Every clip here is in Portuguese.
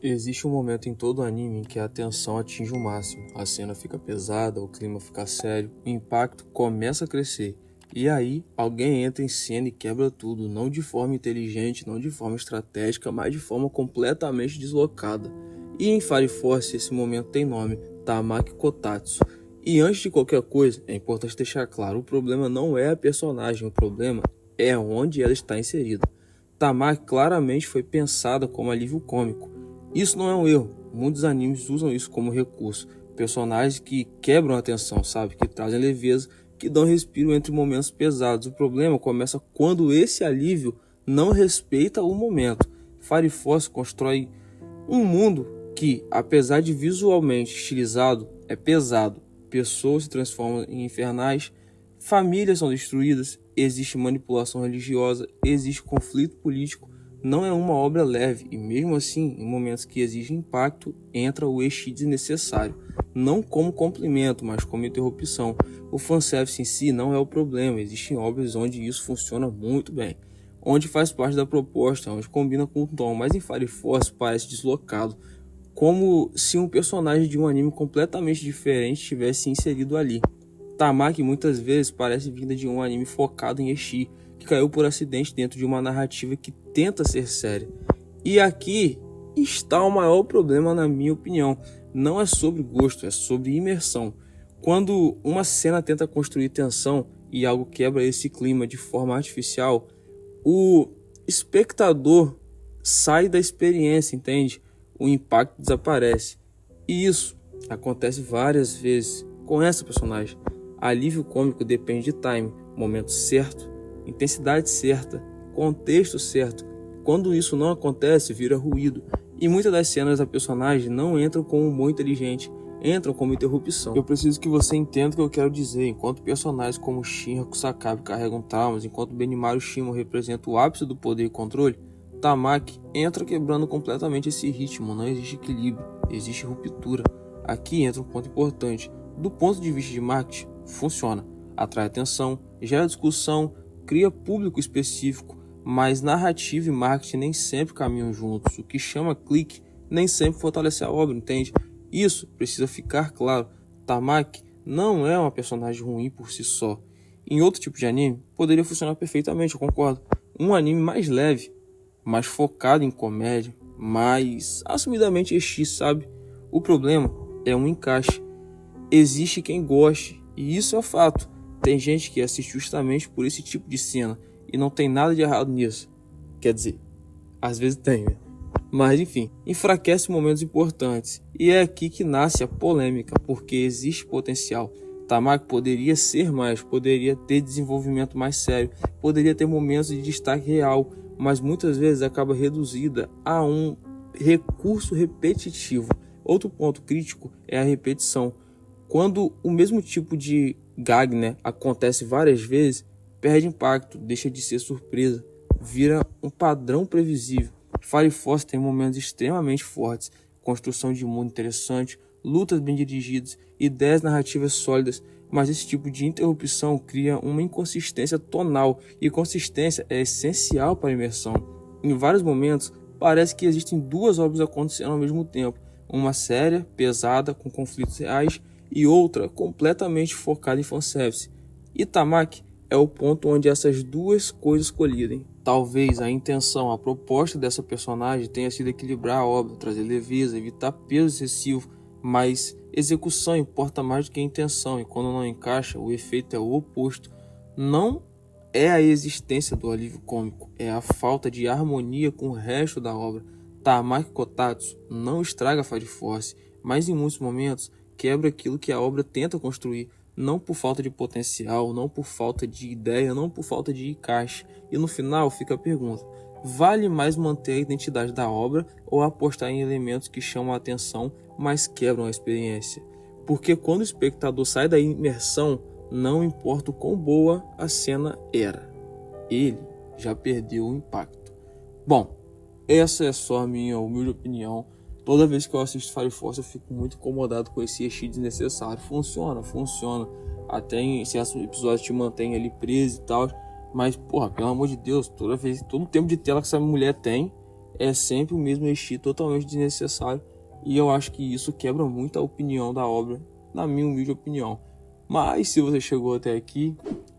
Existe um momento em todo anime em que a tensão atinge o máximo, a cena fica pesada, o clima fica sério, o impacto começa a crescer. E aí, alguém entra em cena e quebra tudo, não de forma inteligente, não de forma estratégica, mas de forma completamente deslocada. E em Fire Force esse momento tem nome, Tamaki Kotatsu. E antes de qualquer coisa, é importante deixar claro, o problema não é a personagem, o problema é onde ela está inserida. Tamaki claramente foi pensada como alívio cômico. Isso não é um erro, muitos animes usam isso como recurso. Personagens que quebram a tensão, sabe? Que trazem leveza, que dão respiro entre momentos pesados. O problema começa quando esse alívio não respeita o momento. Fire Force constrói um mundo que, apesar de visualmente estilizado, é pesado. Pessoas se transformam em infernais, famílias são destruídas, existe manipulação religiosa, existe conflito político. Não é uma obra leve e mesmo assim, em momentos que exigem impacto, entra o eixi desnecessário. Não como complemento, mas como interrupção. O fanservice em si não é o problema, existem obras onde isso funciona muito bem. Onde faz parte da proposta, onde combina com o tom, mas em Fire Force parece deslocado. Como se um personagem de um anime completamente diferente tivesse inserido ali. Tamaki muitas vezes parece vinda de um anime focado em ecchi, que caiu por acidente dentro de uma narrativa que tenta ser séria. E aqui está o maior problema, na minha opinião. Não é sobre gosto, é sobre imersão. Quando uma cena tenta construir tensão e algo quebra esse clima de forma artificial, o espectador sai da experiência, entende? O impacto desaparece. E isso acontece várias vezes com essa personagem. Alívio cômico depende de time, momento certo, intensidade certa, contexto certo. Quando isso não acontece, vira ruído. E muitas das cenas da personagem não entram com um humor inteligente, entram como interrupção. Eu preciso que você entenda o que eu quero dizer. Enquanto personagens como Shinra Kusakabe carregam traumas, enquanto Benimaru Shimon representa o ápice do poder e controle, Tamaki entra quebrando completamente esse ritmo. Não existe equilíbrio, existe ruptura. Aqui entra um ponto importante. Do ponto de vista de marketing, funciona. Atrai atenção, gera discussão, cria público específico, mas narrativa e marketing nem sempre caminham juntos. O que chama clique nem sempre fortalece a obra, entende? Isso precisa ficar claro. Tamaki não é uma personagem ruim por si só. Em outro tipo de anime, poderia funcionar perfeitamente, eu concordo. Um anime mais leve, mais focado em comédia, mais assumidamente ecchi, sabe? O problema é um encaixe. Existe quem goste, e isso é fato. Tem gente que assiste justamente por esse tipo de cena, e não tem nada de errado nisso. Quer dizer, às vezes tem, né? Mas enfim, enfraquece momentos importantes. E é aqui que nasce a polêmica, porque existe potencial. Tamaki poderia ser mais, poderia ter desenvolvimento mais sério, poderia ter momentos de destaque real, mas muitas vezes acaba reduzida a um recurso repetitivo. Outro ponto crítico é a repetição. Quando o mesmo tipo de gag, acontece várias vezes, perde impacto, deixa de ser surpresa, vira um padrão previsível. Fire Force tem momentos extremamente fortes, construção de mundo interessante, lutas bem dirigidas, ideias narrativas sólidas, mas esse tipo de interrupção cria uma inconsistência tonal, e consistência é essencial para a imersão. Em vários momentos, parece que existem duas obras acontecendo ao mesmo tempo, uma séria, pesada, com conflitos reais, e outra completamente focada em fanservice. E Tamaki é o ponto onde essas duas coisas colidem. Talvez a intenção, a proposta dessa personagem tenha sido equilibrar a obra, trazer leveza, evitar peso excessivo, mas execução importa mais do que a intenção, e quando não encaixa, o efeito é o oposto. Não é a existência do alívio cômico, é a falta de harmonia com o resto da obra. Tamaki Kotatsu não estraga Fire Force, mas em muitos momentos quebra aquilo que a obra tenta construir, não por falta de potencial, não por falta de ideia, não por falta de encaixe. E no final fica a pergunta: vale mais manter a identidade da obra ou apostar em elementos que chamam a atenção, mas quebram a experiência? Porque quando o espectador sai da imersão, não importa o quão boa a cena era, ele já perdeu o impacto. Bom, essa é só a minha humilde opinião. Toda vez que eu assisto Fire Force eu fico muito incomodado com esse ecchi desnecessário. Funciona. Até em certos episódios te mantém ali preso e tal. Mas, porra, pelo amor de Deus, todo tempo de tela que essa mulher tem é sempre o mesmo esti totalmente desnecessário, e eu acho que isso quebra muito a opinião da obra, na minha humilde opinião. Mas se você chegou até aqui,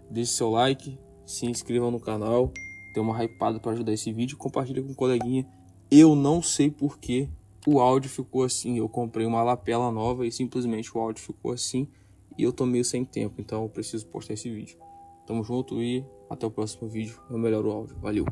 deixe seu like, se inscreva no canal, dê uma hypada para ajudar esse vídeo, compartilha com um coleguinha. Eu não sei porque o áudio ficou assim, eu comprei uma lapela nova e simplesmente o áudio ficou assim, e eu tô meio sem tempo, então eu preciso postar esse vídeo. Tamo junto e até o próximo vídeo, eu melhoro o áudio. Valeu!